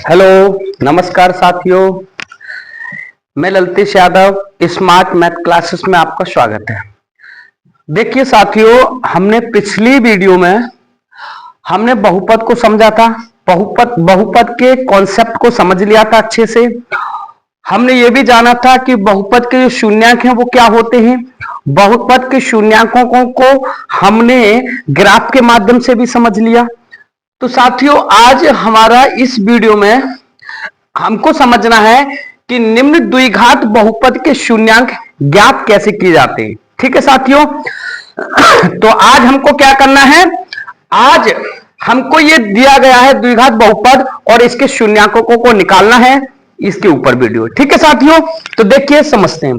Hello, नमस्कार साथियों। मैं Lalitesh Yadav smart math classes में आपका स्वागत है। देखिए साथियों, हमने पिछली वीडियो में हमने बहुपद को समझा था। बहुपद के कॉन्सेप्ट को समझ लिया था अच्छे से। हमने ये भी जाना था कि बहुपद के जो शून्यंक हैं वो क्या होते हैं। बहुपद के शून्यंकों को हमने ग्राफ के माध्यम से भी समझ लिया। तो साथियों, आज हमारा इस वीडियो में हमको समझना है कि निम्न द्विघात बहुपद के शून्यंक ज्ञात कैसे किए जाते हैं। ठीक है साथियों, तो आज हमको क्या करना है, आज हमको ये दिया गया है द्विघात बहुपद और इसके शून्यंकों को निकालना है। इसके ऊपर वीडियो, ठीक है साथियों। तो देखिए, समझते हैं।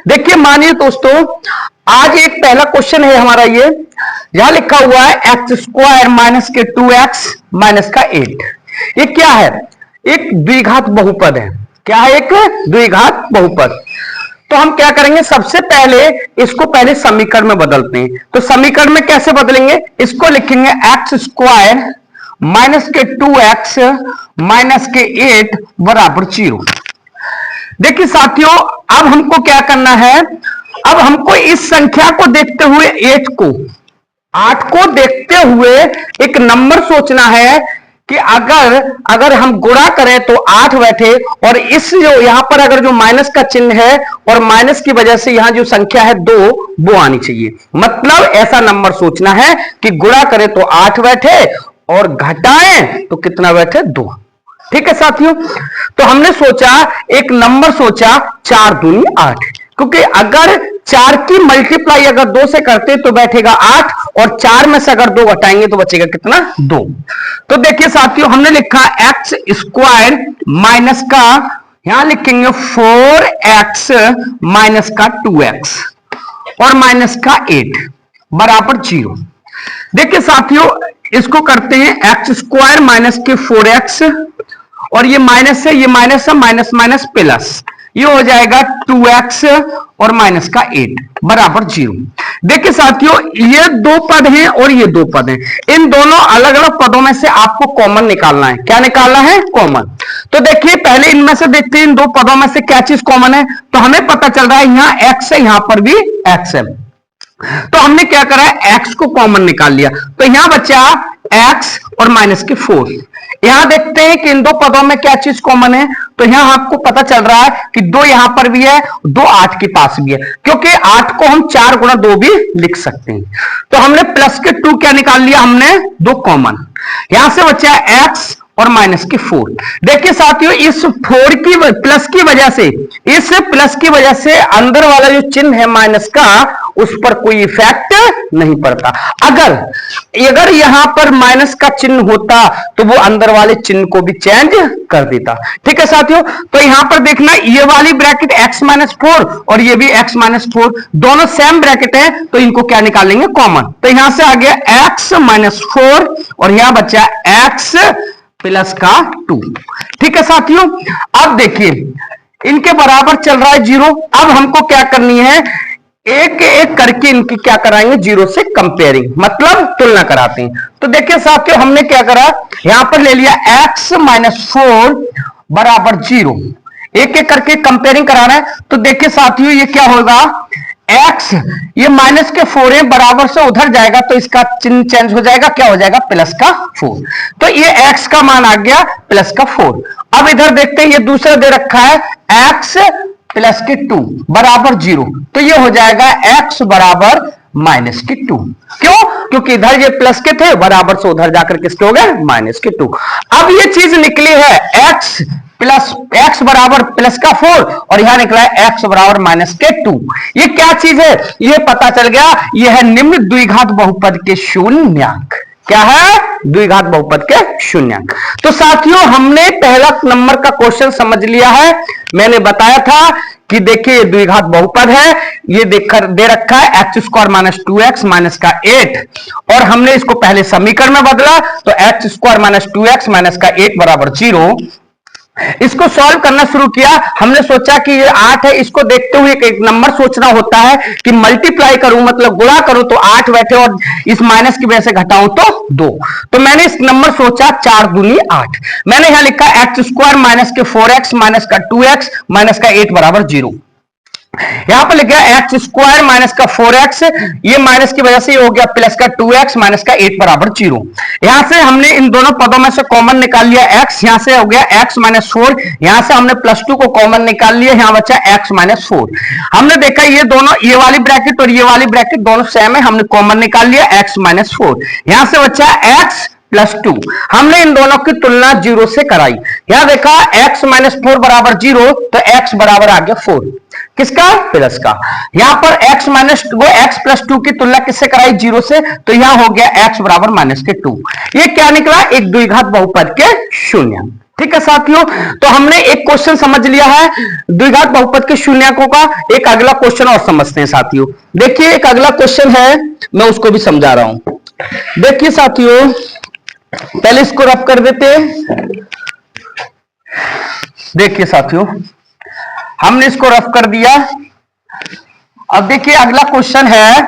देखिए, मानिए दोस्तों, आज एक पहला क्वेश्चन है हमारा। ये यहां लिखा हुआ है x² माइनस के 2x माइनस का 8। ये क्या है? एक द्विघात बहुपद है। क्या है? एक द्विघात बहुपद। तो हम क्या करेंगे, सबसे पहले इसको पहले समीकरण में बदलते हैं। तो समीकरण में कैसे बदलेंगे? इसको लिखेंगे x² माइनस के 2x माइनस के 8 बराबर 0। देखिए साथियों, अब हमको क्या करना है, अब हमको इस संख्या को देखते हुए 8 को देखते हुए एक नंबर सोचना है कि अगर हम गुणा करें तो 8 बैठे, और इस जो यहां पर अगर जो माइनस का चिन्ह है और माइनस की वजह से यहां जो संख्या है 2 वो आनी चाहिए। मतलब ऐसा नंबर सोचना है कि गुणा करें तो 8 बैठे और घटाएं तो कितना बैठे? 2। ठीक है साथियों, तो हमने सोचा, एक नंबर सोचा 4 दूनी 8, क्योंकि अगर 4 की मल्टीप्लाई अगर 2 से करते तो बैठेगा 8, और 4 में से अगर 2 घटाएंगे तो बचेगा कितना? 2। तो देखिए साथियों, हमने लिखा x² माइनस का, यहां लिखेंगे 4x माइनस का 2x और माइनस का 8 बराबर 0। देखिए साथियों, इसको करते हैं x² माइनस के 4x, और ये माइनस है, ये माइनस है, माइनस माइनस प्लस, ये हो जाएगा 2x और माइनस का 8 बराबर 0। देखिए साथियों, ये 2 पद हैं और ये 2 पद हैं। इन दोनों अलग अलग पदों में से आपको कॉमन निकालना है। क्या निकालना है? कॉमन। तो देखिए, पहले इनमें से देखते हैं इन 2 पदों में से क्या चीज कॉमन है। तो हमें पता चल रहा है यहां x है, यहां पर भी x है। तो हमने क्या करा है, x को कॉमन निकाल लिया। तो यहां बचा x और माइनस के 4। यहां देखते हैं कि इन 2 पदों में क्या चीज कॉमन है। तो यहां आपको पता चल रहा है कि 2 यहां पर भी है, 2 8 के पास भी है, क्योंकि 8 को हम 4 गुणा 2 भी लिख सकते हैं। तो हमने प्लस के 2 क्या निकाल लिया, हमने 2 कॉमन। यहां से बचा x और माइनस के 4। देखिए साथियों, इस 4 की प्लस की वजह से, इस प्लस की वजह से अंदर वाला जो चिन्ह है माइनस का, उस पर कोई इफेक्ट नहीं पड़ता। अगर यहां पर माइनस का चिन्ह होता तो वो अंदर वाले चिन्ह को भी चेंज कर देता। ठीक है साथियों, तो यहां पर देखना, ये वाली ब्रैकेट x माइनस 4 और ये भी x माइनस 4, दोनों सेम ब्रैकेट है, तो इनको क्या निकालेंगे? कॉमन। तो यहां से आ गया x माइनस 4 और यहां बचा x प्लस का 2। ठीक है साथियों, अब देखिए इनके बराबर चल रहा है 0। अब हमको क्या करनी है, एक एक करके इनकी क्या कराएंगे, 0 से कंपेयरिंग, मतलब तुलना कराते हैं। तो देखिए साथियों, हमने क्या करा, यहां पर ले लिया x माइनस 4 बराबर 0। एक एक करके कंपेयरिंग कराना है। तो देखिए साथियों, ये क्या होगा, x ये माइनस के 4 है, बराबर से उधर जाएगा तो इसका चिन्ह चेंज हो जाएगा, क्या हो जाएगा? प्लस का 4। तो ये x का मान आ गया प्लस का 4। अब इधर देखते हैं, ये दूसरा दे रखा है x प्लस के 2 बराबर 0, तो ये हो जाएगा x बराबर माइनस के 2। क्यों? क्योंकि इधर ये प्लस के थे, बराबर से उधर जाकर किसके हो गए? माइनस के 2। अब ये चीज निकली है x बराबर प्लस का 4 और यहां निकला है x बराबर माइनस के 2। ये क्या चीज है? ये पता चल गया, ये है निम्न द्विघात बहुपद के शून्यंक। क्या है? द्विघात बहुपद के शून्यंक। तो साथियों, हमने पहला नंबर का क्वेश्चन समझ लिया है। मैंने बताया था कि देखिए ये द्विघात बहुपद है, ये दे रखा है x² माइनस 2x माइनस का 8, और हमने इसको पहले समीकरण में बदला तो x² माइनस 2x माइनस का 8 बराबर 0। इसको सॉल्व करना शुरू किया। हमने सोचा कि ये 8 है, इसको देखते हुए एक नंबर सोचना होता है कि मल्टीप्लाई करूं मतलब गुणा करूं तो 8 बैठे और इस माइनस की वजह से घटाऊं तो 2। तो मैंने इस नंबर सोचा 4 दूनी 8। मैंने यहां लिखा एक्स स्क्वायर माइनस के 4x माइनस का 2x माइनस का 8 बराबर 0। यहां पर लिख गया एक्स स्क्वायर माइनस का 4x, ये माइनस की वजह से ये हो गया प्लस का 2x माइनस का 8 बराबर 0। यहां से हमने इन दोनों पदों में से कॉमन निकाल लिया x, यहां से हो गया x माइनस 4, यहां से हमने +2 को कॉमन निकाल लिया, यहां बचा x माइनस 4। हमने देखा ये दोनों, ये वाली ब्रैकेट और ये वाली ब्रैकेट दोनों सेम है, हमने कॉमन निकाल लिया x माइनस 4। यहां से बचा x +2। हमने इन दोनों की तुलना 0 से कराई। यहां देखा x माइनस 4 बराबर 0, तो x बराबर आ गया 4, किसका, प्लस का। यहां पर x माइनस x प्लस 2 की तुलना किससे कराई, 0 से, तो यहां हो गया x बराबर माइनस के 2। ये क्या निकला, एक द्विघात बहुपद के शून्य। ठीक है साथियों, तो हमने एक क्वेश्चन समझ लिया है द्विघात बहुपद के शून्यकों का। एक अगला क्वेश्चन और समझते हैं साथियों। देखिए एक अगला क्वेश्चन है, मैं उसको भी समझा रहा हूं। देखिए साथियों, पहले इसको रफ कर देते हैं। देखिए साथियों, हमने इसको रफ कर दिया। अब देखिए अगला क्वेश्चन है,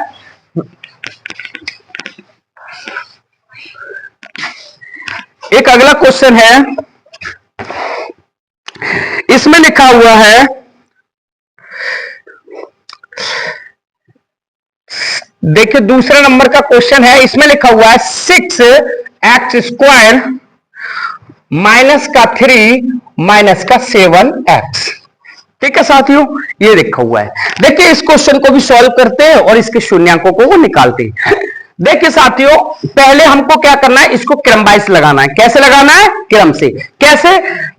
एक अगला क्वेश्चन है, इसमें लिखा हुआ है, देखिए दूसरे नंबर का क्वेश्चन है, इसमें लिखा हुआ है 6x स्क्वायर माइनस का 3 माइनस का 7x। ठीक है साथियों, ये लिखा हुआ है। देखिए इस क्वेश्चन को भी सॉल्व करते हैं और इसके शून्यकों को निकालते हैं। देखिए साथियों, पहले हमको क्या करना है, इसको क्रम वाइज लगाना है। कैसे लगाना है, क्रम से। कैसे,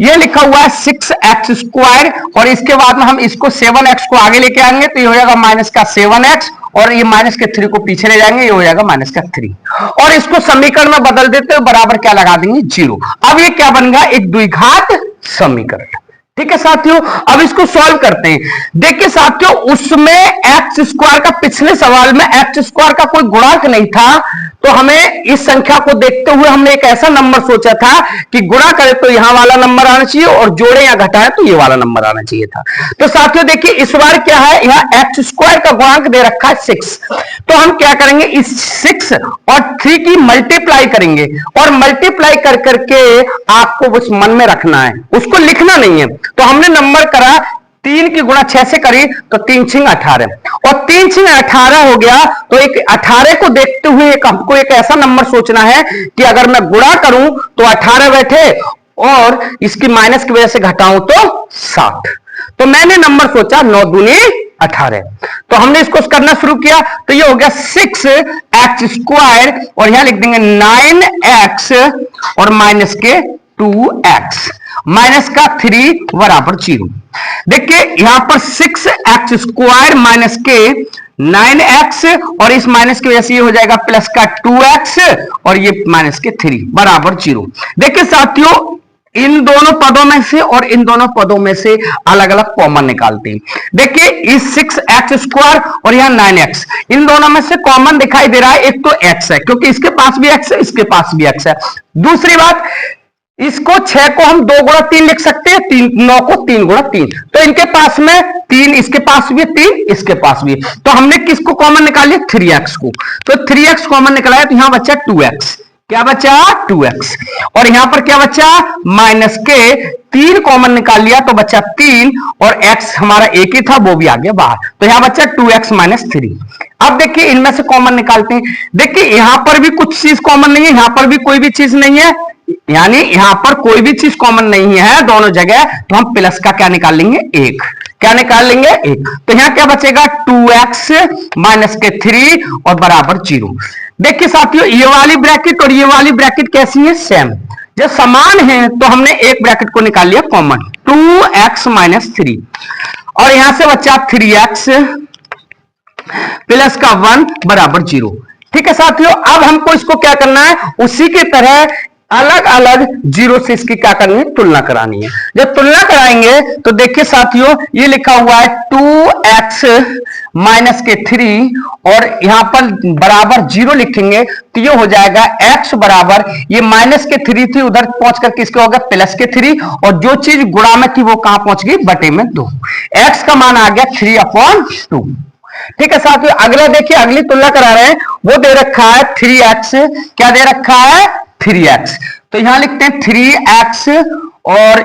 ये लिखा हुआ है 6x स्क्वायर और इसके बाद में हम इसको 7x को आगे लेके आएंगे तो ये हो जाएगा माइनस का 7x और ये माइनस के 3 को पीछे ले जाएंगे, ये हो जाएगा माइनस का 3 और इसको समीकरण में बदल देते हैं, बराबर क्या लगा देंगे, 0। अब ये क्या बन गया, एक द्विघात समीकरण। ठीक है साथियों, अब इसको सॉल्व करते हैं। देखिए साथियों, उसमें एक्स स्क्वायर का, पिछले सवाल में एक्स स्क्वायर का कोई गुणांक नहीं था, तो हमें इस संख्या को देखते हुए हमने एक ऐसा नंबर सोचा था कि गुणा करें तो यहां वाला नंबर आना चाहिए और जोड़े या घटाएं तो ये वाला नंबर आना चाहिए था। तो साथियों देखिए इस बार क्या है, यहां एक्स स्क्वायर का गुणांक दे रखा है 6, तो हम क्या करेंगे, इस 6 और 3 की मल्टीप्लाई करेंगे और मल्टीप्लाई कर करके आपको उस मन में रखना है, उसको लिखना नहीं है। तो हमने नंबर करा 3 की गुणा 6 से करी तो 3 6 18 और 3 6 18 हो गया। तो एक 18 को देखते हुए हमको एक ऐसा नंबर सोचना है कि अगर मैं गुणा करूं तो 18 बैठे और इसकी माइनस की वजह से घटाऊं तो 7। तो मैंने नंबर सोचा 9 दूनी 18। तो हमने इसको करना शुरू किया तो ये हो गया 6x स्क्वायर और यहां लिख देंगे 9x और माइनस के 2x माइनस का 3 बराबर 0। देखिए यहां पर 6x स्क्वायर माइनस के 9x और इस माइनस की वजह से ये हो जाएगा प्लस का 2x और ये माइनस के 3 बराबर 0। देखिए साथियों, इन दोनों पदों में से और इन दोनों पदों में से अलग अलग कॉमन निकालते हैं। देखिए इस 6x स्क्वायर और यहां 9x, इन दोनों में से कॉमन दिखाई दे रहा है, एक तो x है क्योंकि इसके पास भी x है, इसके पास भी x है। दूसरी बात, इसको 6 को हम 2 गुणा 3 लिख सकते हैं, 9 को 3 गुणा 3, तो इनके पास में 3, इसके पास भी 3, इसके पास भी। तो हमने किसको कॉमन निकाल लिया, 3x को। तो 3x कॉमन निकला तो यहां बचा 2x, क्या बचा 2x और यहां पर क्या बचा माइनस के 3 कॉमन निकाल लिया तो बचा 3 और x हमारा एक ही था वो भी आ गया बाहर, तो यहां बचा 2x माइनस 3। अब देखिए इनमें से कॉमन निकालते हैं। देखिए यहां पर भी कुछ चीज कॉमन नहीं है, यहां पर भी कोई भी चीज नहीं है, यानी यहां पर कोई भी चीज कॉमन नहीं है दोनों जगह, तो हम प्लस का क्या निकाल लेंगे, 1। क्या निकाल लेंगे, 1। तो यहां क्या बचेगा 2x माइनस के 3 और बराबर 0। देखिए साथियों, ये वाली ब्रैकेट और ये वाली ब्रैकेट कैसी है, सेम, जब समान है तो हमने एक ब्रैकेट को निकाल लिया कॉमन, 2x माइनस 3 और यहां से बचा 3x प्लस का 1 बराबर 0। ठीक है साथियों, अब हमको इसको क्या करना है, उसी की तरह अलग अलग जीरो से इसकी क्या करनी है, तुलना करानी है। जब तुलना कराएंगे तो देखिए साथियों, ये लिखा हुआ है 2x माइनस के 3 और यहां पर बराबर जीरो लिखेंगे तो ये हो जाएगा x बराबर, ये माइनस के 3 थी, उधर पहुंच कर किसके हो गया, प्लस के 3, और जो चीज गुणा में थी वो कहां पहुंच गई, बटे में 2। x का मान आ गया 3/2। ठीक है साथियों, अगला देखिए, अगली तुलना करा रहे हैं, वो दे रखा है 3x, क्या दे रखा है 3x, तो यहां लिखते हैं 3x और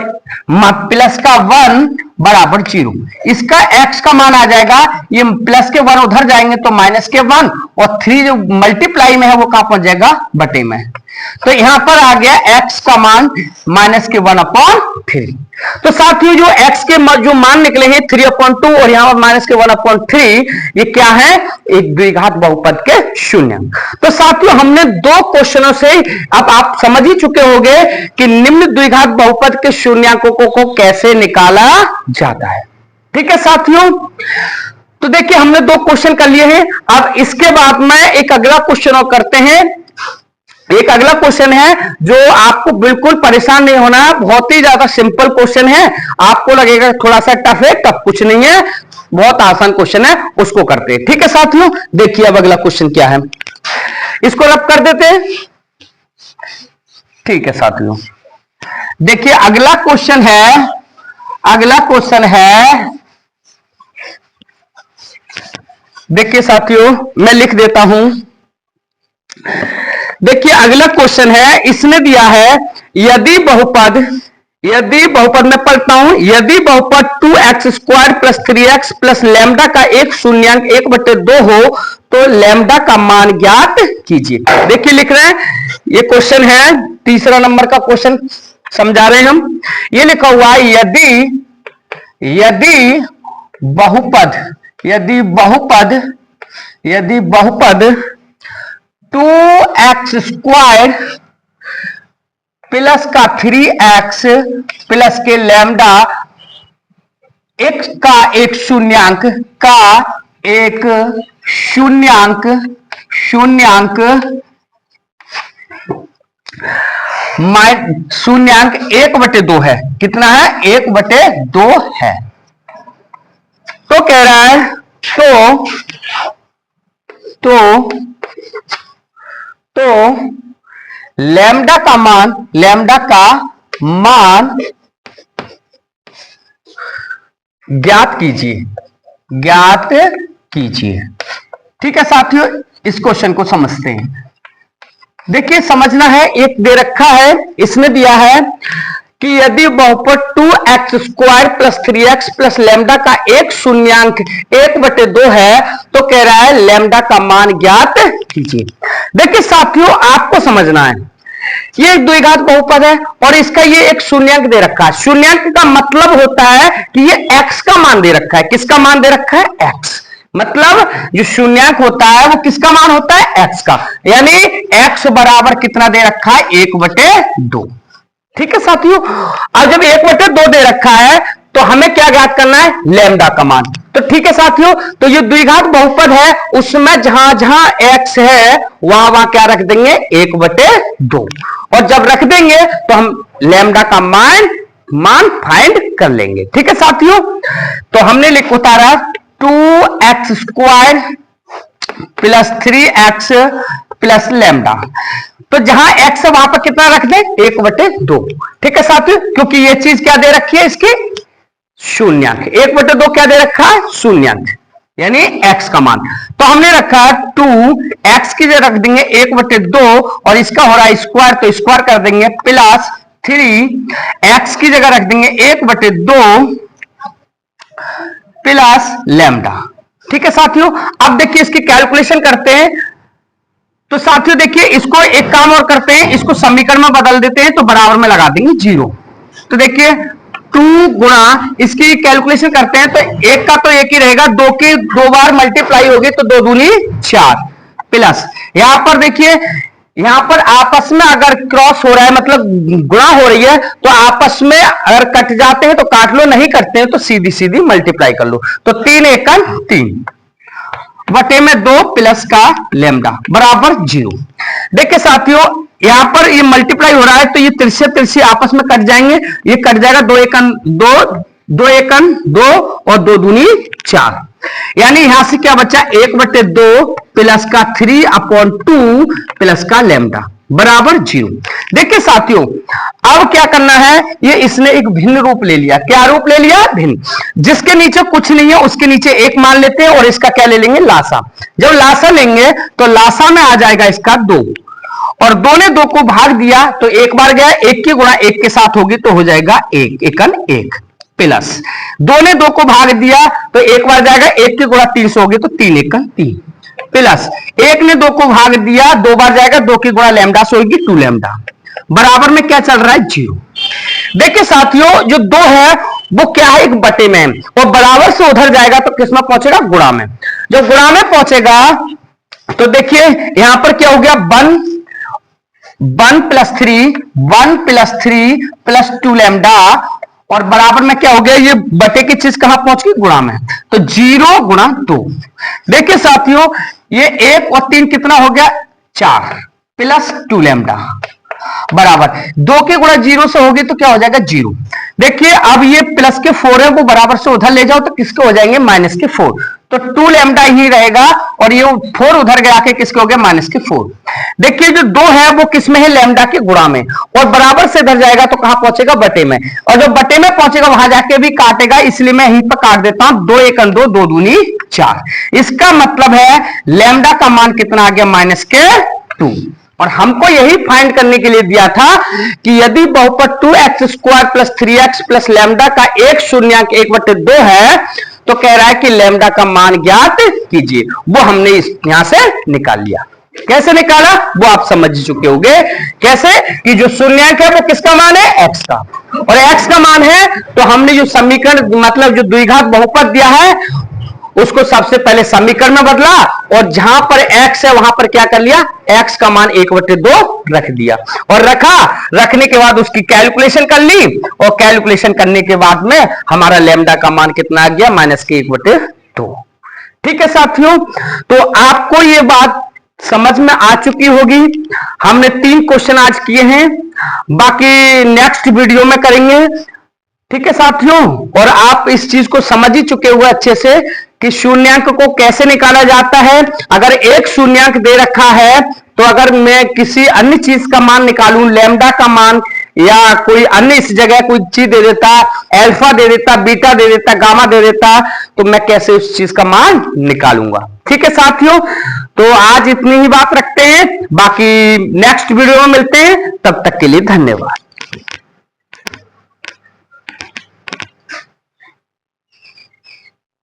प्लस का 1 बराबर 0। इसका x का मान आ जाएगा, ये प्लस के 1 उधर जाएंगे तो माइनस के 1, और 3 जो मल्टीप्लाई में है वो कहां पहुंच जाएगा, बटे में। तो यहां पर आ गया x का मान माइनस के 1/3। तो साथियों जो x के जो मान निकले हैं 3/2 और यहां पर माइनस के 1/3, ये क्या है, एक द्विघात बहुपद के शून्यंक। तो साथियों हमने दो क्वेश्चनों से अब आप समझ ही चुके होंगे कि निम्न द्विघात बहुपद के शून्यंकों को कैसे निकाला जाता है। ठीक है साथियों, तो देखिए हमने दो क्वेश्चन कर लिए हैं। अब इसके बाद में एक अगला क्वेश्चन और करते हैं। एक अगला क्वेश्चन है जो आपको बिल्कुल परेशान नहीं होना है, बहुत ही ज्यादा सिंपल क्वेश्चन है। आपको लगेगा थोड़ा सा टफ है, टफ कुछ नहीं है, बहुत आसान क्वेश्चन है, उसको करते हैं। ठीक है साथियों, देखिए अब अगला क्वेश्चन क्या है, इसको रब कर देते हैं। ठीक है साथियों, देखिए अगला क्वेश्चन है, अगला क्वेश्चन है, देखिए साथियों मैं लिख देता हूं। देखिए अगला क्वेश्चन है, इसने दिया है यदि बहुपद मैं पढ़ता हूं, यदि बहुपद 2x² + 3x + लैम्डा का एक शून्यंक 1/2 हो तो लैम्डा का मान ज्ञात कीजिए। देखिए लिख रहे हैं, ये क्वेश्चन है तीसरा नंबर का क्वेश्चन समझा रहे हैं हम। ये लिखा हुआ है यदि बहुपद 2x² प्लस का 3x प्लस के लैम्डा x का एक शून्यंक शून्यंक 1/2 है। कितना है, 1/2 है। तो कह रहा है तो लैम्डा का मान ज्ञात कीजिए। ठीक है साथियों, इस क्वेश्चन को समझते हैं। देखिए समझना है, एक दे रखा है, इसने दिया है कि यदि बहुपद 2x² + 3x + लैम्डा का एक शून्यंक 1/2 है तो कह रहा है लैम्डा का मान ज्ञात कीजिए। देखिए साथियों आपको समझना है, ये एक द्विघात बहुपद है और इसका ये एक शून्यंक दे रखा है। शून्यंक का मतलब होता है कि ये x का मान दे रखा है। किसका मान दे रखा है, x। मतलब जो शून्यंक होता है वो किसका मान होता है, x का, यानी x बराबर कितना दे रखा है, 1/2। ठीक है साथियों, अब जब 1/2 दे रखा है तो हमें क्या ज्ञात करना है, लैम्डा का मान। तो ठीक है साथियों, तो ये द्विघात बहुपद है, उसमें जहां जहां x है वहां क्या रख देंगे, 1/2, और जब रख देंगे तो हम लैम्डा का मान फाइंड कर लेंगे। ठीक है साथियों, तो हमने लिख उतारा 2x² + 3x + लैम्डा, तो जहां x है वहां पर कितना रख दे, 1/2। ठीक है साथियों, क्योंकि ये चीज क्या दे रखी है, इसकी शून्यंक 1/2 क्या दे रखा है, शून्यंक, यानी x का मान। तो हमने रखा 2x की जगह रख देंगे 1/2 और इसका हो रहा है स्क्वायर, तो स्क्वायर कर देंगे, प्लस 3x की जगह रख देंगे 1/2 प्लस लैम्डा। ठीक है साथियों, अब देखिए इसकी कैलकुलेशन करते हैं। तो साथियों देखिए इसको एक काम और करते हैं, इसको समीकरण में बदल देते हैं, तो बराबर में लगा देंगे 0। तो देखिए 2 गुणा इसकी कैलकुलेशन करते हैं, तो एक का तो एक ही रहेगा, 2 की 2 बार मल्टीप्लाई होगी तो 2 दूनी 4, प्लस यहां पर देखिए, यहां पर आपस में अगर क्रॉस हो रहा है मतलब गुणा हो रही है तो आपस में अगर कट जाते हैं तो काट लो, नहीं करते हैं तो सीधी सीधी मल्टीप्लाई कर लो। तो 3 × 3 बटे में 2 प्लस का लैम्डा बराबर 0। देखिए साथियों यहां पर ये मल्टीप्लाई हो रहा है तो ये तिरछे तिरछे आपस में कट जाएंगे, ये कट जाएगा, 2 एकन 2, 2 एकन 2 और 2 दूनी 4, यानी यहां से क्या बचा 1/2 प्लस का 3/2 प्लस का लैम्डा बराबर 0। देखिए साथियों अब क्या करना है, ये इसने एक भिन्न रूप ले लिया। क्या रूप ले लिया? भिन्न। जिसके नीचे कुछ नहीं है उसके नीचे 1 मान लेते हैं और इसका क्या ले लेंगे? लासा। जब लासा लेंगे तो लासा में आ जाएगा इसका 2, और 2 ने 2 को भाग दिया तो 1 बार गया, 1 की गुणा 1 के साथ होगी तो हो जाएगा 1 एकन 1 प्लस 2 ने 2 को भाग दिया तो 1 बार जाएगा, 1 की गुणा 3 से होगी तो 3 एकन 3 प्लस 1 ने 2 को भाग दिया, 2 बार जाएगा, 2 की गुणा लैम्डा से होगी 2 लैम्डा बराबर में क्या चल रहा है? 0। देखिए साथियों जो 2 है वो क्या है? एक बटे में, वो बराबर से उधर जाएगा तो किस में पहुंचेगा? गुणा में। जब गुणा में पहुंचेगा तो देखिए यहां पर क्या हो गया? 1 प्लस 3 प्लस 2 लैम्डा, और बराबर में क्या हो गया? ये बटे की चीज कहां पहुंच गई? गुणा में। तो 0 गुणा 2। देखिए साथियों ये 1 और 3 कितना हो गया? 4 प्लस 2 लैम्डा बराबर 2 के गुणा 0 से होगी तो क्या हो जाएगा? 0। देखिए अब ये प्लस के 4 है वो बराबर से उधर ले जाओ तो किसके हो जाएंगे? माइनस के 4। तो 2 लैम्डा ही रहेगा और ये 4 उधर गया के किसके हो गया? माइनस के 4। देखिए जो 2 है वो किस में है? लैम्डा के गुणा में, और बराबर से इधर जाएगा तो कहां पहुंचेगा? बटे में, और जो बटे में पहुंचेगा वहां जाके भी काटेगा, इसलिए मैं यहीं पर काट देता हूं। 2 एकन 2, 2 दूनी 4। इसका मतलब है लैम्डा का मान कितना आ गया? माइनस के 2। और हमको यही फाइंड करने के लिए दिया था कि यदि बहुपद 2x² plus 3x plus lambda का एक शून्यांक 1/2 है तो कह रहा है कि लैम्डा का मान ज्ञात कीजिए। वो हमने यहां से निकाल लिया। कैसे निकाला वो आप समझ चुके होंगे। कैसे कि जो शून्यांक है वो किसका मान है? x का, और x का मान है तो हमने जो समीकरण मतलब जो द्विघात बहुपद दिया है उसको सबसे पहले समीकरण में बदला, और जहां पर x है वहां पर क्या कर लिया? x का मान 1/2 रख दिया, और रखने के बाद उसकी कैलकुलेशन कर ली, और कैलकुलेशन करने के बाद में हमारा लैम्डा का मान कितना आ गया? माइनस के 1/2। ठीक है साथियों, तो आपको ये बात समझ में आ चुकी होगी। हमने 3 क्वेश्चन आज किए हैं, बाकी नेक्स्ट वीडियो में करेंगे। ठीक है साथियों, और आप इस चीज को समझ ही चुके हुए अच्छे से कि शून्यांक को कैसे निकाला जाता है। अगर एक शून्यांक दे रखा है तो अगर मैं किसी अन्य चीज का मान निकालूं, लैम्डा का मान, या कोई अन्य इस जगह कोई चीज दे देता, अल्फा दे देता, बीटा दे देता, गामा दे देता, तो मैं कैसे उस चीज का मान निकालूंगा। ठीक है साथियों, तो आज इतनी ही बात रखते हैं, बाकी नेक्स्ट वीडियो में मिलते हैं। तब तक के लिए धन्यवाद।